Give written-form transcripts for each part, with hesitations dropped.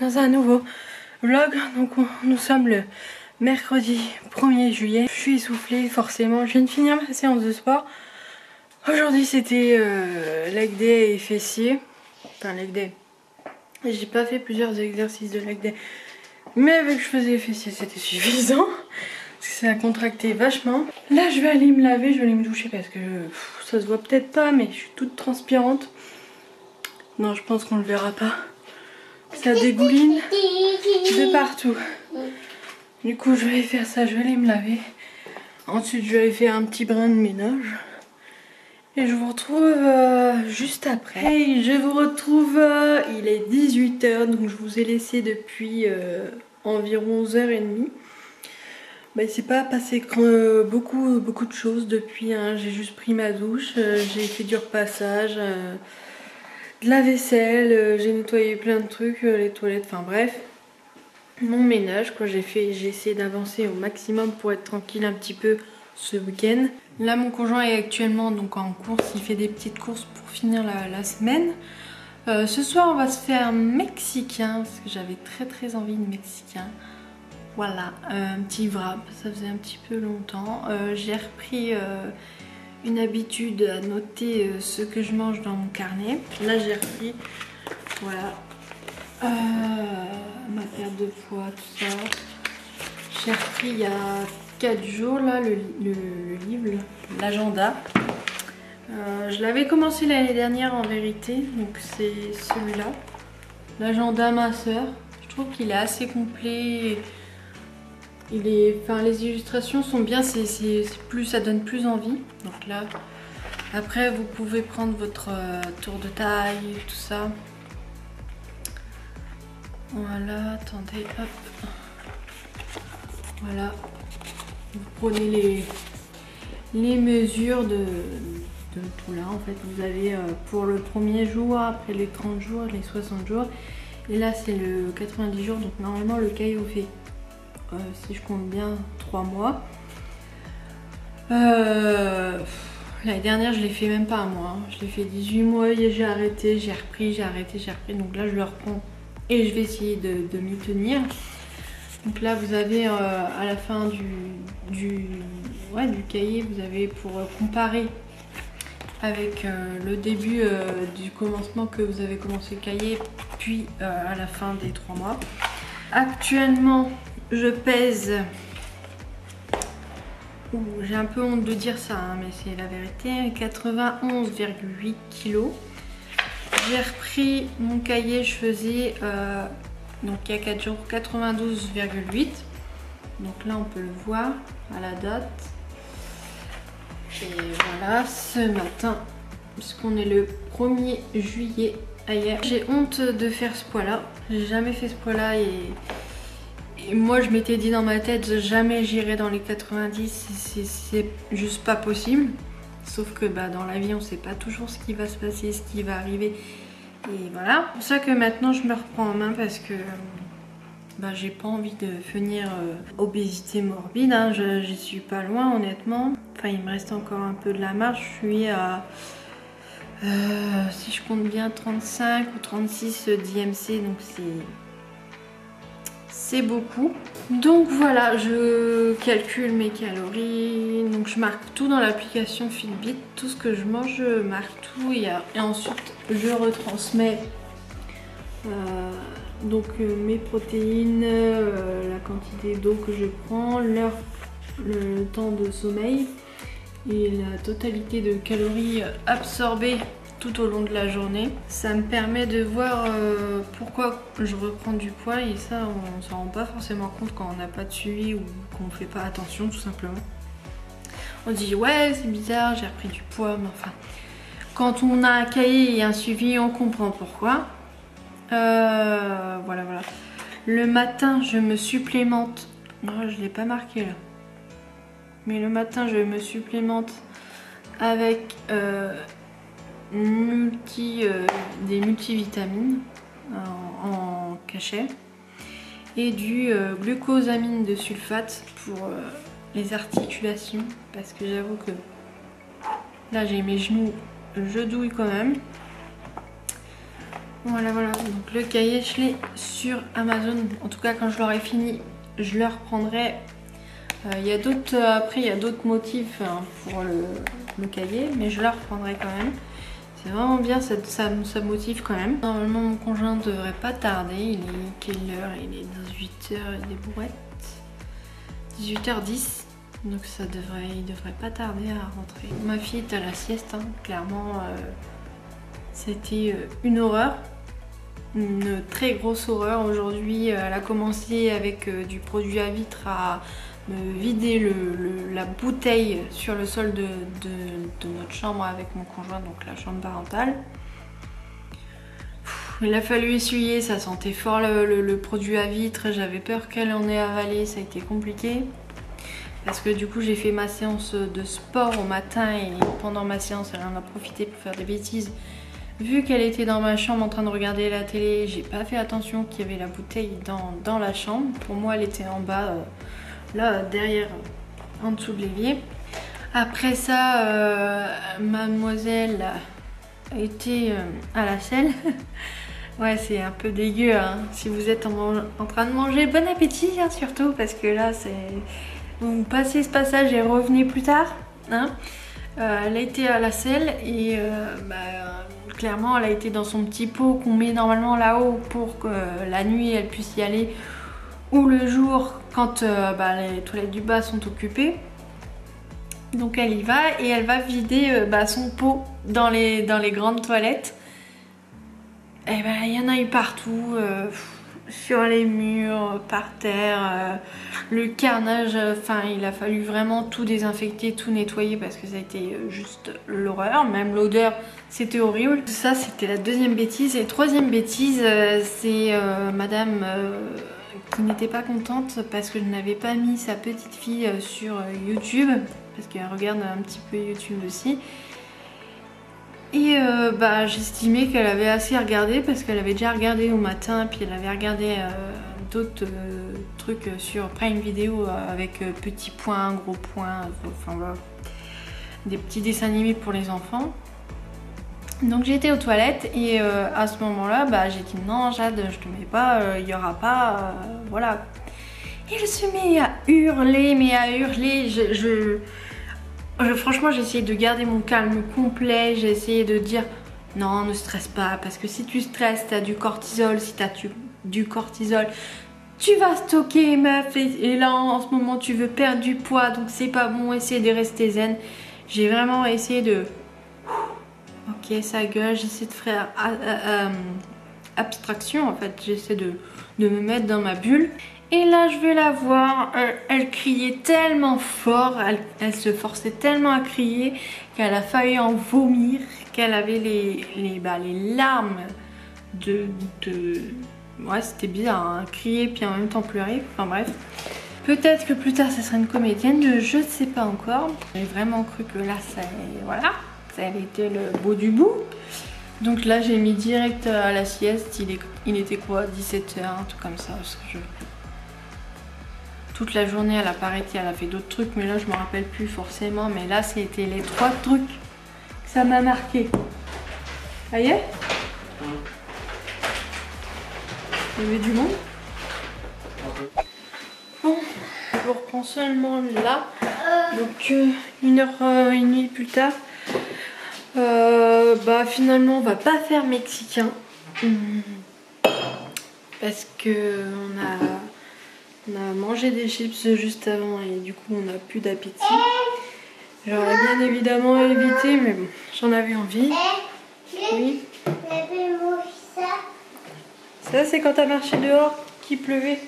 dans un nouveau vlog. Donc nous sommes le mercredi 1er juillet. Je suis essoufflée forcément, je viens de finir ma séance de sport. Aujourd'hui c'était leg day et fessier. Enfin leg day. J'ai pas fait plusieurs exercices de leg day, mais vu que je faisais les fessiers c'était suffisant. Parce que ça a contracté vachement. Là je vais aller me laver, je vais aller me doucher parce que ça se voit peut-être pas, mais je suis toute transpirante. Non, je pense qu'on le verra pas. Ça dégouline de partout. Du coup je vais aller faire ça, je vais aller me laver. Ensuite je vais aller faire un petit brin de ménage. Et je vous retrouve juste après. Hey, je vous retrouve, il est 18 h, donc je vous ai laissé depuis environ 11h30. Bah, il s'est pas passé beaucoup de choses depuis, hein. J'ai juste pris ma douche, j'ai fait du repassage, de la vaisselle, j'ai nettoyé plein de trucs, les toilettes, enfin bref. Mon ménage, quoi, j'ai essayé d'avancer au maximum pour être tranquille un petit peu ce week-end. Là mon conjoint est actuellement donc en course, il fait des petites courses pour finir la semaine. Ce soir on va se faire un mexicain, parce que j'avais très envie de mexicain. Voilà, un petit wrap, ça faisait un petit peu longtemps. J'ai repris une habitude à noter ce que je mange dans mon carnet. Là j'ai repris, voilà, ma perte de poids, tout ça. J'ai repris il y a 4 jours là le livre, l'agenda. Je l'avais commencé l'année dernière en vérité, donc c'est celui-là, l'agenda minceur. Je trouve qu'il est assez complet. Enfin, les illustrations sont bien, ça donne plus envie. Donc là, après vous pouvez prendre votre tour de taille, tout ça. Voilà, attendez, hop. Voilà. Vous prenez les mesures de tout là. En fait, vous avez pour le premier jour, après les 30 jours, les 60 jours. Et là, c'est le 90 jours. Donc normalement, le caillot fait, si je compte bien, 3 mois. L'année dernière, je l'ai fait même pas un mois. Hein. Je l'ai fait 18 mois, j'ai arrêté, j'ai repris, j'ai arrêté, j'ai repris. Donc là, je le reprends et je vais essayer de m'y tenir. Donc là, vous avez à la fin du cahier, vous avez pour comparer avec le début du commencement que vous avez commencé le cahier, puis à la fin des 3 mois. Actuellement, je pèse, j'ai un peu honte de dire ça, hein, mais c'est la vérité, 91,8 kg. J'ai repris mon cahier, je faisais, donc il y a 4 jours, 92,8. Donc là, on peut le voir à la date. Et voilà, ce matin, puisqu'on est le 1er juillet, hier. J'ai honte de faire ce poids-là. J'ai jamais fait ce poids-là et moi je m'étais dit dans ma tête jamais j'irai dans les 90, c'est juste pas possible. Sauf que dans la vie on sait pas toujours ce qui va se passer, ce qui va arriver. Et voilà, c'est pour ça que maintenant je me reprends en main parce que j'ai pas envie de finir obésité morbide, hein. J'y suis pas loin honnêtement. Enfin il me reste encore un peu de la marge, je suis à si je compte bien 35 ou 36 d'IMC, donc c'est beaucoup. Donc voilà, je calcule mes calories, donc je marque tout dans l'application Fitbit, tout ce que je mange, je marque tout et ensuite je retransmets donc mes protéines, la quantité d'eau que je prends, le temps de sommeil et la totalité de calories absorbées tout au long de la journée. Ça me permet de voir pourquoi je reprends du poids et ça on s'en rend pas forcément compte quand on n'a pas de suivi ou qu'on fait pas attention tout simplement. On dit ouais c'est bizarre j'ai repris du poids, mais enfin quand on a un cahier et un suivi on comprend pourquoi. Voilà. Le matin je me supplémente, non je l'ai pas marqué là, mais le matin je me supplémente avec des multivitamines en cachet et du glucosamine de sulfate pour les articulations, parce que j'avoue que là j'ai mes genoux, je douille quand même. Voilà, voilà. Donc le cahier, je l'ai sur Amazon. En tout cas, quand je l'aurai fini, je le reprendrai. Il y a d'autres, après, il y a d'autres motifs pour le cahier, mais je le reprendrai quand même. C'est vraiment bien, ça motive quand même. Normalement, mon conjoint ne devrait pas tarder. Il est quelle heure? Il est 18h, il est bourrette. 18h10. Donc il devrait pas tarder à rentrer. Ma fille est à la sieste, hein. Clairement, c'était une horreur. Une très grosse horreur. Aujourd'hui, elle a commencé avec du produit à vitre à me vider la bouteille sur le sol de notre chambre avec mon conjoint, donc la chambre parentale. Il a fallu essuyer, ça sentait fort le produit à vitre. J'avais peur qu'elle en ait avalé, ça a été compliqué. Parce que du coup j'ai fait ma séance de sport au matin et pendant ma séance elle en a profité pour faire des bêtises. Vu qu'elle était dans ma chambre en train de regarder la télé, j'ai pas fait attention qu'il y avait la bouteille dans la chambre. Pour moi elle était en bas, là derrière, en dessous de l'évier. Après ça, mademoiselle a été à la selle. Ouais, c'est un peu dégueu, hein. Si vous êtes en train de manger, bon appétit hein, surtout, parce que là c'est... Vous passez ce passage et revenez plus tard, hein. Elle a été à la selle et clairement elle a été dans son petit pot qu'on met normalement là-haut pour que la nuit elle puisse y aller, ou le jour quand les toilettes du bas sont occupées. Donc elle y va et elle va vider son pot dans les grandes toilettes. Et il y en a eu partout, sur les murs, par terre, le carnage. Enfin, il a fallu vraiment tout désinfecter, tout nettoyer parce que ça a été juste l'horreur. Même l'odeur, c'était horrible. Ça, c'était la deuxième bêtise. Et troisième bêtise, c'est madame qui n'était pas contente parce que je n'avais pas mis sa petite fille sur YouTube, parce qu'elle regarde un petit peu YouTube aussi. Et j'estimais qu'elle avait assez regardé parce qu'elle avait déjà regardé au matin, puis elle avait regardé d'autres trucs sur Prime Video avec petits points, gros points, enfin voilà, des petits dessins animés pour les enfants. Donc j'ai été aux toilettes et à ce moment-là, j'ai dit non Jade, je te mets pas, il n'y aura pas, voilà. Et elle se met à hurler, franchement j'ai essayé de garder mon calme complet, j'ai essayé de dire non ne stresse pas parce que si tu stresses t'as du cortisol, si t'as du cortisol tu vas stocker meuf et là en ce moment tu veux perdre du poids donc c'est pas bon, essayer de rester zen. J'ai vraiment essayé de ok ça gueule, j'essaie de faire abstraction en fait, j'essaie de me mettre dans ma bulle. Et là je vais la voir, elle criait tellement fort, elle se forçait tellement à crier qu'elle a failli en vomir, qu'elle avait les larmes ouais c'était bizarre, hein, crier puis en même temps pleurer, enfin bref. Peut-être que plus tard ça sera une comédienne, je ne sais pas encore. J'ai vraiment cru que là voilà, ça avait été le beau du bout. Donc là j'ai mis direct à la sieste, il était quoi, 17h, un truc comme ça, parce que toute la journée elle a pas arrêté, elle a fait d'autres trucs mais là je me rappelle plus forcément, mais là c'était les 3 trucs que ça m'a marqué. Ça y est, il y avait du monde. Bon, je reprends seulement là, donc 1h30 plus tard. Finalement on va pas faire mexicain parce que on a mangé des chips juste avant et du coup on n'a plus d'appétit. J'aurais bien évidemment évité mais bon, j'en avais envie. Oui. Ça c'est quand t'as marché dehors qu'il pleuvait.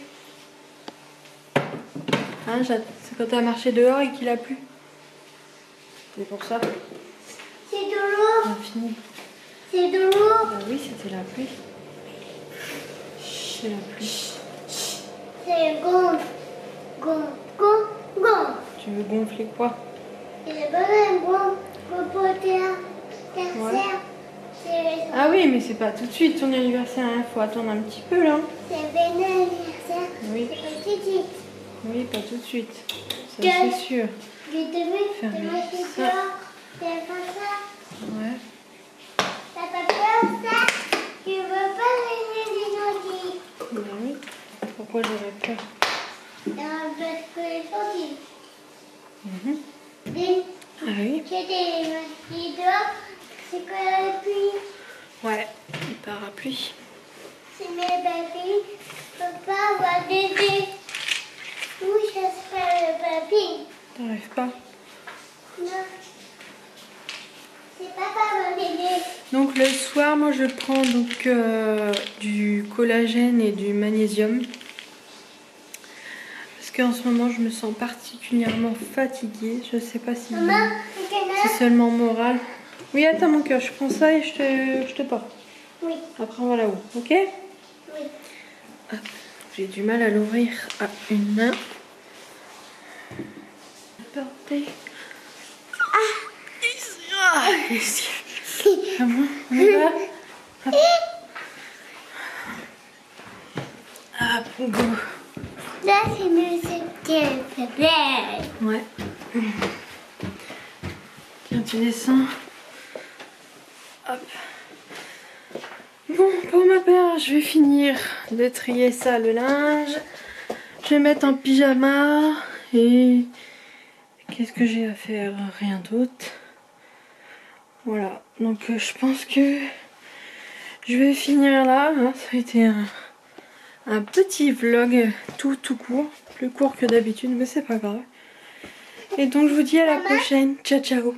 Hein Jade, c'est quand t'as marché dehors et qu'il a plu. C'est pour ça. C'est de l'eau. On a fini. C'est de l'eau. Oui, c'était la pluie. C'est la pluie. C'est gonfle. Tu veux gonfler quoi? Il est bon, Ouais. Ah oui, mais c'est pas tout de suite ton anniversaire, il faut attendre un petit peu là. C'est bon anniversaire. Oui. C'est petit. Oui, pas tout de suite. Ça c'est sûr. Je devais fermer ça. C'est pas ça. Ouais. T'as pas peur ça? Tu veux Pourquoi j'aurais peur? Parce que les gens Mhm. disent Ah oui? qu'il y a des masqués dehors, c'est que la pluie. Ouais, le parapluie. C'est mes bébés, je peux pas avoir bébé. Où je serai le bébé? T'arrives pas? Non. C'est pas mon bébé. Donc le soir, moi je prends donc du collagène et du magnésium. Parce qu'en ce moment, je me sens particulièrement fatiguée. Je sais pas si Maman, le c'est canard? seulement moral. Oui, attends mon cœur, je prends ça et je te porte. Oui, Après, on va là-haut, ok? oui. Hop, j'ai du mal à l'ouvrir à une main. Portez. Ici. Ah bon, on y va? Hop. Ah, go. Là, c'est le bébé. Ouais. Tiens, tu descends. Hop. Bon, pour ma part, je vais finir de trier ça, le linge. Je vais mettre en pyjama. Et qu'est-ce que j'ai à faire? Rien d'autre. Voilà. Donc, je pense que je vais finir là. Hein. Ça a été un petit vlog tout court. Plus court que d'habitude, mais c'est pas grave. Et donc, je vous dis à la prochaine. Ciao, ciao.